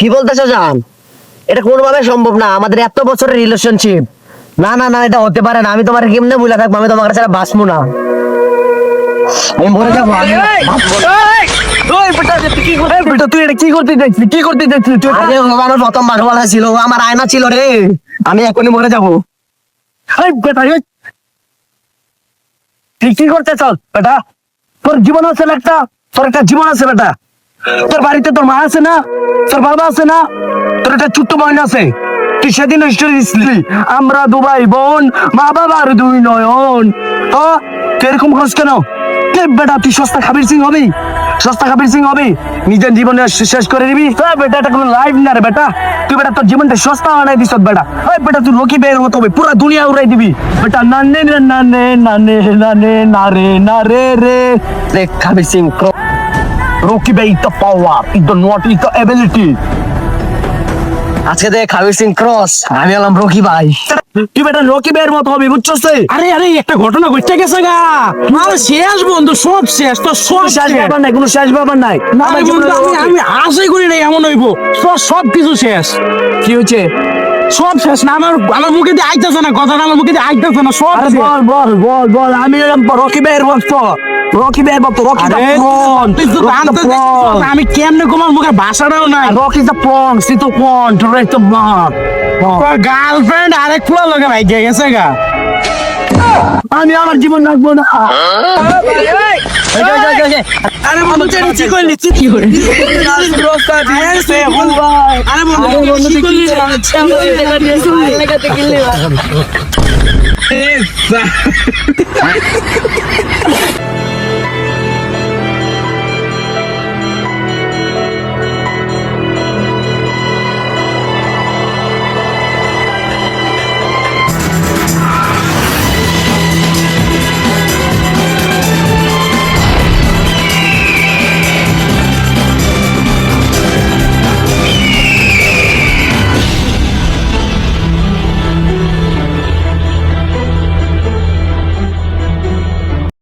কি বলতেছো জান? এটা কোনোভাবে সম্ভব না, আমাদের এত বছরের রিলেশনশিপ। না না না, এটা হতে পারে না। আমি তোমার কেমনে ভুলে থাকবো? আমি তোমার ছাড়া বাঁচবো না। আমি মরে যাবো। আমার প্রথম ভালোবাসা ছিল, আমার আয়না ছিল রে। আমি এখনই মরে যাবো। তুই কি করতে চল বেটা? তোর জীবন আছে না একটা? তোর একটা জীবন আছে বেটা। তোর বাড়িতে তোর মা আছে না? তোর বাবা আছে না? তোর একটা ছোট্ট বোন আছে। তুই সেদিন স্টোরি দিছিলি, আমরা দুবাই বোন, মা বাবার দুই নয়ন। তুই এরকম খোঁজ কেন? বেটা তুই সস্তা খাবির সিং হবি? সস্তা খাবির সিং হবি? নিজের জীবনে শেষ করে দিবি? বেটা এটা কোনো লাইফ না রে বেটা। তুই বেটা তোর জীবনটা সস্তা বানাই দিস বেটা। বেটা তুই রকি বের মতো হবে, পুরা দুনিয়া উড়াই দিবি বেটা। নানে নানে নানে নানে নারে নারে রে রে খাবির সিং। রকি ভাই is the power, is the not is the ability. আজকে দেখ খাবির সিং ক্রস, আমি হলাম রকি ভাই। তুই বেটা রকি ভাইয়ের মতো হবে, বুঝছস? আরে আরে একটা ঘটনা ঘটে গেছে গা। আমার শেষ বন্ধু, সব শেষ তো, সব শেষ ব্যাপার নাই, কোনো শেষ ব্যাপার নাই। না রে বন্ধু, আমি আশাই করি নাই এমন হইব। সব কিছু শেষ। কি হয়েছে? সব শেষ না, আমার মুখে দিয়ে আইতেছে না কথাটা, আমার মুখে দিয়ে আইতেছে না। সব আরে শেষ। বল বল বল বল, আমি হলাম রকি ভাইয়ের ভক্ত। রকি ভাইয়ের ভক্ত, রকি দা আরে, প্রন, তুই তো জানতে চাইছিস, আমি কেমনে তোমার মুখে ভাষাটাও নাই। রকি দা প্রন, সিতো প্রন, ডিরেক্ট দ্য মান। গার্লফ্রেন্ড আরেক পুরো লোকে ভাই গেছে গা। আমি আমার জীবন রাখবো না। আরে বন্ধু তুই কি করলি? তুই কি করলি? আরে বন্ধু তুই কি করলি?